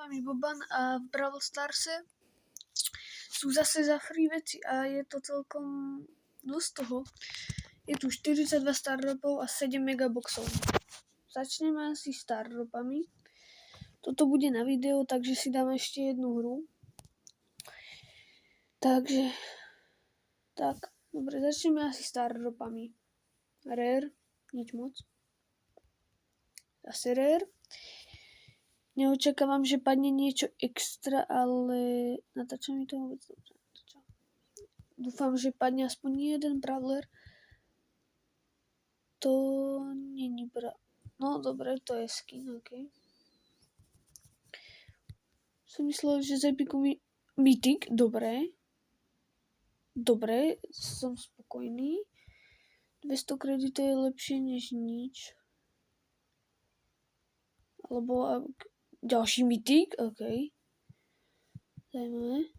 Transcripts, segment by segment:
vami Boban a v Brawl Starse sú zase za free veci a je to celkom dosť toho. Je tu 42 stardropov a 7 megaboxov. Začneme asi stardropami. Toto bude na video, takže si dám ešte jednu hru. Takže, tak, dobre, začneme asi stardropami. Rare, nič moc. Zase rare. Neočakávam, že padne niečo extra, ale natáča mi to vôbec dobre. Dúfam, že padne aspoň jeden brawler. To není No dobre, to je skin, ok. Som myslel, že z Epiku Mythic, dobre. Dobre, som spokojný. 200 kreditov je lepšie než nič. Alebo ďalší Mythic, ok. Zajímavé.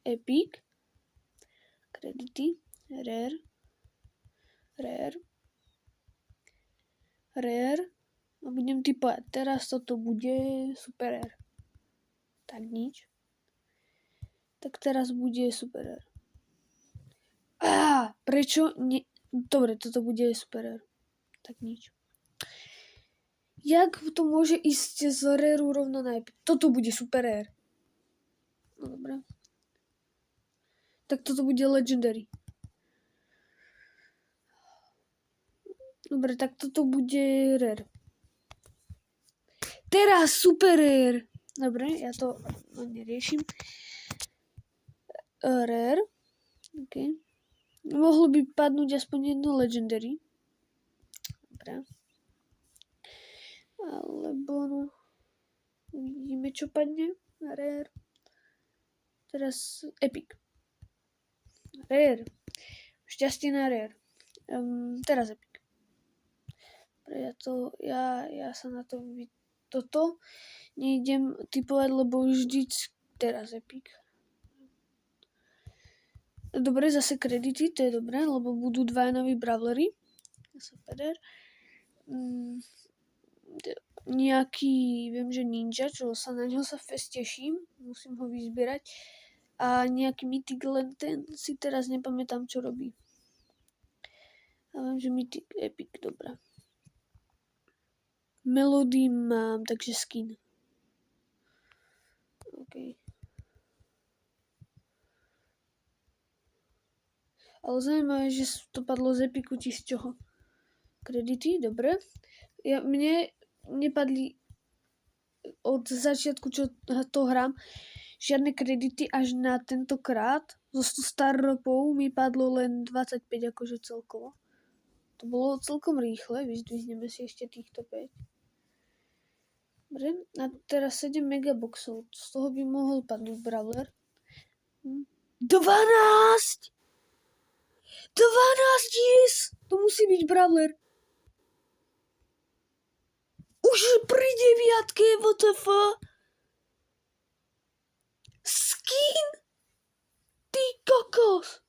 Epic. Kredity. Rare. A budem typovať. Teraz toto bude super rare. Tak nič. Tak teraz bude super rare. Prečo? Dobre, toto bude super rare. Tak nič. Jak to môže ísť z rare rovno na epic? Toto bude super rare. No dobre. Tak toto bude legendary. Dobre, tak toto bude rare. Teraz super rare. Dobre, ja to neriešim. Rare. OK. Mohlo by padnúť aspoň jedno legendary. Dobre. Alebo no. Uvidíme, čo padne. Rare. Teraz epic. Rare. Šťastie na rare. Teraz epic. Ja sa na to toto nejdem typovať, lebo vždy teraz epic. Dobre, zase kredity, to je dobré, lebo budú dva noví brawlery. Super. Nejaký, viem, že ninja, čo sa na ňo sa fest teším, musím ho vyzbierať. A nejaký Mythic, len ten si teraz nepamätám, čo robí. A viem, že Mythic, epic, dobré. Melody mám, takže skin. OK. Ale zaujímavé, že to padlo z epiku, či z čoho. Kredity, dobre. Mne nepadli od začiatku, čo to hrám, žiadne kredity až na tentokrát. Zo 100 stardropov mi padlo len 25 akože celkovo. To bolo celkom rýchle, vyzdvihneme si ešte týchto 5. Dobre, a teraz 7 megaboxov. Z toho by mohol padnúť brawler. 12! 12 yes! To musí byť brawler. Už pri 9, WTF? Skin? Ty kokos.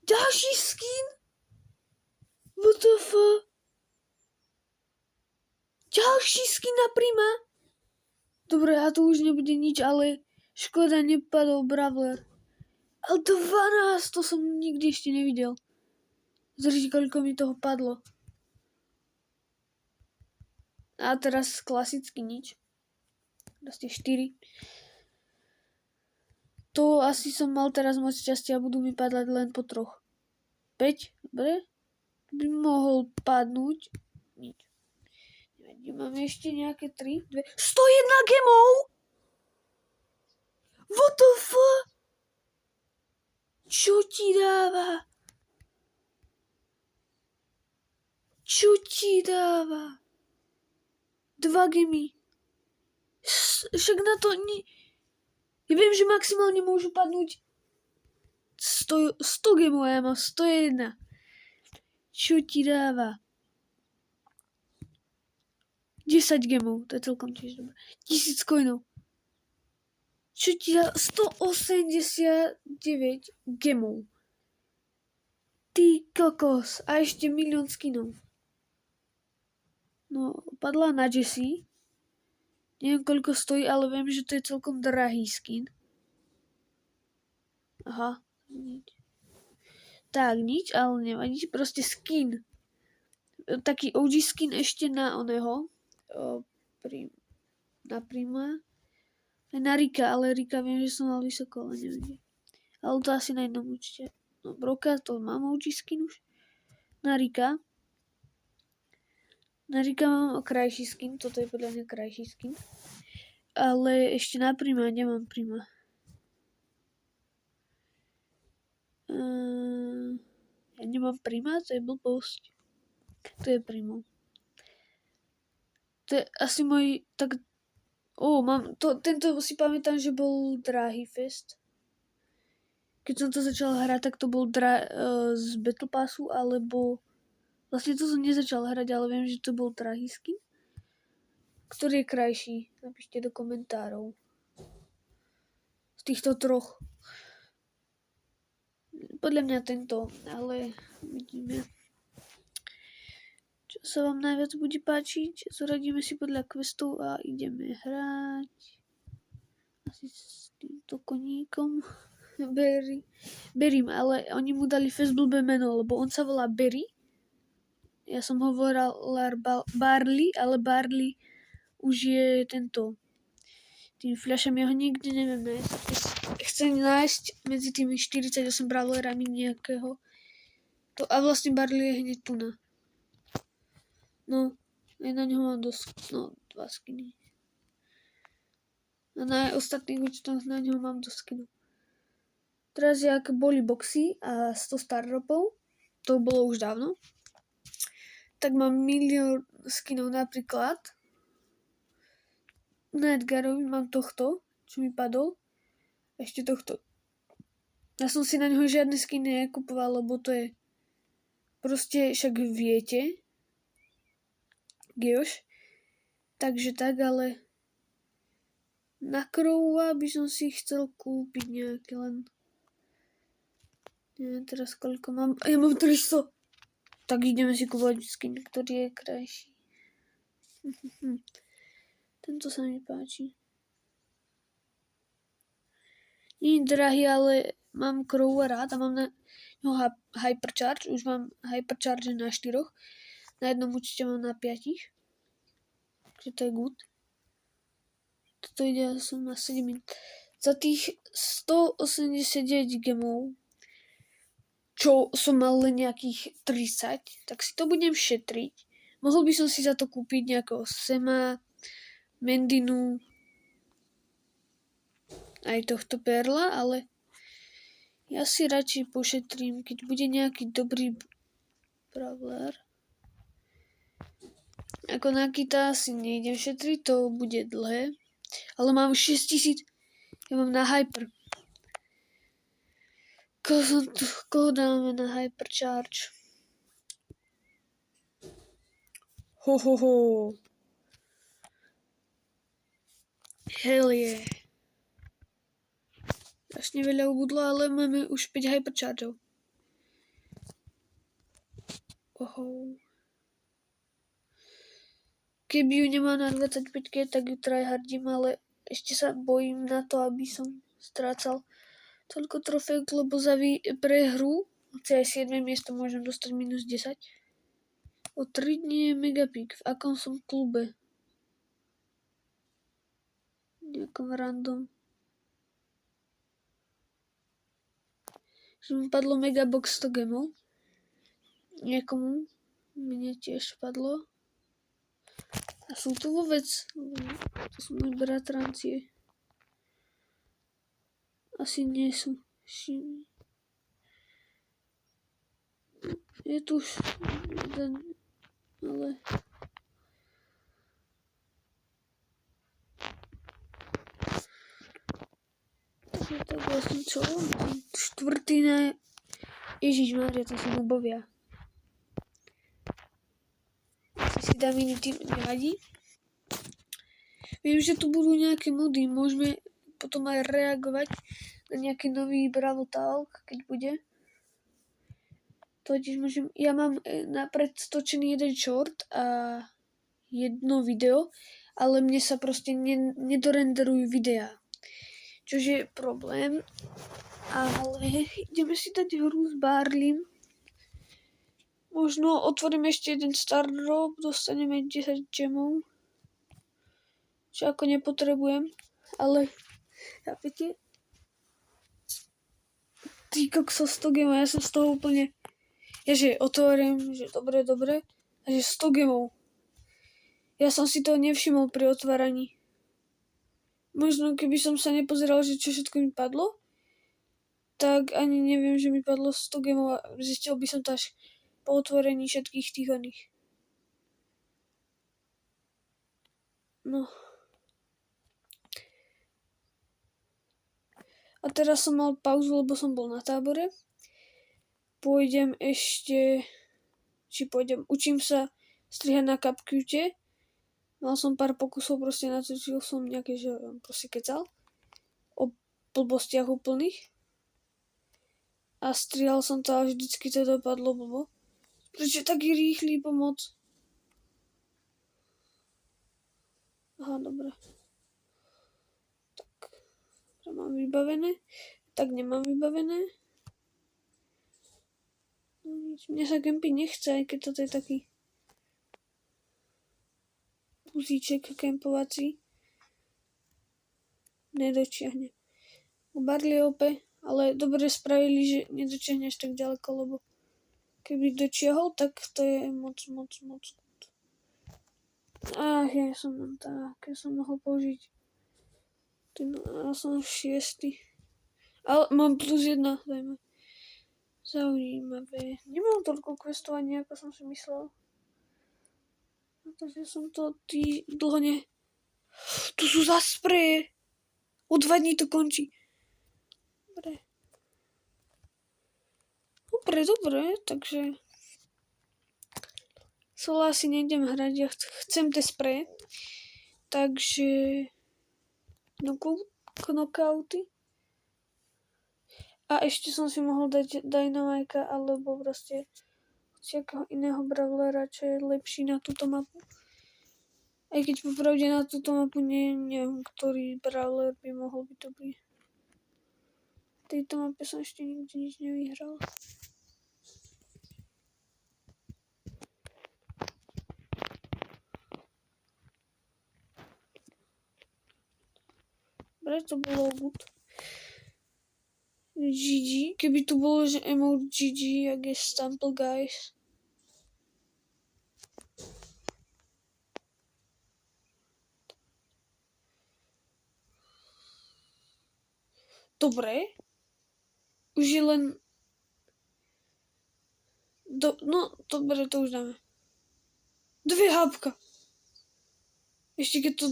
Ďalší skin? WTF? Ďalší skin na Prima? Dobre, a tu už nebude nič, ale škoda, nepadol brawler. Ale 12, to som nikdy ešte nevidel. Zrži, koľko mi toho padlo. A teraz klasicky nič. Teraz tie 4. To asi som mal teraz moc šťastia a budú mi padať len po 3. 5, dobre? By mohol padnúť. Nič. Máme ešte nejaké 3, 2... 101 gemov! What the fuck? Čo ti dáva? Čo ti dáva? 2 gemy. Však na to Ja viem, že maximálne môžu padnúť 100 gemov, ja mám 101. Čo ti dáva? 10 gemov, to je celkom tiež dobré. 1000 coinov. Čo ti dá 189 gemov. Ty kokos. A ešte 1 000 000 skinov. No, padla na Jessie. Neviem, koľko stojí, ale viem, že to je celkom drahý skin. Aha, nič. Tak, nič, ale nevadí, proste skin. Taký OG skin ešte na oného. Na Prima. Na Rika, ale Rika viem, že som mal vysoko, ale neviem. Ale to asi na jednom účte. No, Broka, to mám OG skin už. Na Rika mám krajší skin, toto je podľa mňa krajší skin. Ale ešte na Prima nemám Prima. Ja nemám Prima, to je blbosť. To je Primo. To je asi môj, tak... tento si pamätám, že bol drahý fest. Keď som to začal hrať, tak to bol z Battle Passu, alebo... Vlastne to som nezačal hrať, ale viem, že to bol drahý skin. Ktorý je krajší? Napíšte do komentárov. Z týchto troch. Podľa mňa tento, ale vidíme. Čo sa vám najviac bude páčiť? Zoradíme si podľa questov a ideme hrať. Asi s týmto koníkom. Berím, ale oni mu dali fest blbé meno, lebo on sa volá Berry. Ja som hovoril Barley, ale Barley už je tento. Tým fľašami ja ho nikdy neviem nájsť. Chcem nájsť medzi tými 48 brawlerami nejakého. A vlastne Barley je hneď tu na. No, aj na ňo mám dosť, 2 skiny. A na ostatných účtoch na ňo mám dosť skinu. Teraz, jak boli boxy a 100 stardropov, to bolo už dávno, tak mám milión skinov, napríklad na Edgarovi mám tohto, čo mi padol, ešte tohto. Ja som si na ňo žiadne skiny nekupoval, lebo to je proste, však viete, Geoš, takže tak, ale na Crowa by som si chcel kúpiť nejaké len, neviem teraz koľko mám, ja mám 300, tak ideme si kúpovať skin, ktorý je krajší. Tento sa mi páči. Nie je drahý, ale mám Crowa rád a mám na ňo Hypercharge, už mám Hypercharge na 4, na jednom účte mám na 5, takže to je good. Toto ide som na 7 minút. Za tých 189 gemov, čo som mal len nejakých 30, tak si to budem šetriť. Mohol by som si za to kúpiť nejakého Sema, Mendinu, aj tohto Perla, ale ja si radšej pošetrím, keď bude nejaký dobrý brawler. Ako na Kita si nejdem šetriť, to bude dlhé. Ale mám 6000, ja mám na Hyper. Koho dáme na Hypercharge? Ho. Hell yeah. Strašne veľa ubudlo, ale máme už 5 Hyperchargeov. Keby ju nemá na 25, tak ju tryhardím, ale ešte sa bojím na to, aby som strácal toľko trofejok, lebo za prehru aj 7. miesto môžem dostať minus 10. O 3 dní je Megapik. V akom som klube? Nejakom random. Že mi padlo Megabox 100 gemov. Niekomu. Mne tiež padlo. A sú to vôbec? To sú moji bratrancie. Asi nie sú. Je tu už jeden, ale... Tak vlastne čo? Štvrtý na... Ježišmária, to sú nubovia. Si dám iný tým, nevadí. Viem, že tu budú nejaké mody, môžeme potom aj reagovať na nejaký nový Bravo Talk, keď bude. Totiž môžem, ja mám napred stočený jeden short a jedno video ale mne sa proste nedorenderujú videá. Čož je problém. Ale ideme si dať hru s Barlim. Možno otvorím ešte jeden start drop, dostaneme 10 gemov. Čo ako nepotrebujem. Ale chápete? Ty kokso 100 gemov, ja som z toho úplne... Ja že otvorím, že dobre. A že 100 gemov. Ja som si to nevšimol pri otváraní. Možno keby som sa nepozeral, že čo všetko mi padlo, tak ani neviem, že mi padlo 100 gemov a zistil by som to až po otvorení všetkých tých oných. No. A teraz som mal pauzu, lebo som bol na tábore. Učím sa strihať na CapCute. Mal som pár pokusov, proste natočil som nejaké, že proste kecal o blbostiach úplných. A strihal som to a vždycky to dopadlo blbo. Prečo taký rýchly pomoc? Aha, dobre. Tak, mám vybavené. Tak nemám vybavené. No nič, mne sa kempy nechce, aj keď toto je taký puzíček kempovací. Nedočiahne. Barley ope, ale dobre spravili, že nedočiahneš tak ďaleko, lebo keby dočiahol, tak to je moc. Ja som mohol použiť. Ja som 6. Ale mám +1, dajme. Zaujímavé. Nemám toľko questovania, ako som si myslel. Takže som to dlho Tu sú zas spreje. O 2 dní to končí. Dobre, takže solo asi nejdem hrať, ja chcem tie spreje. Takže knockouty. A ešte som si mohol dať Dynamika alebo proste hociakého iného brawlera, čo je lepší na túto mapu. Aj keď popravde na túto mapu neviem, ktorý brawler by mohol byť dobrý. V tejto mape som ešte nikdy nič nevyhral. Dobre, to bolo good. GG, keby tu bolo, že emote GG, jak je Stumble Guys. Dobre. Už je len... dobre, to už dáme. 2 hápka. Ešte keď to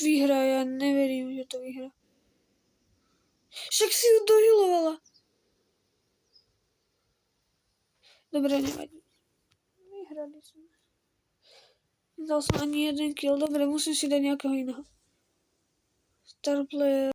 vyhrá, ja neverím, že to vyhrá. Však si ju dohilovala. Dobre, nevadí. Vyhrali sme. Nedal som ani jeden kill. Dobre, musím si dať nejakého iného. Star player.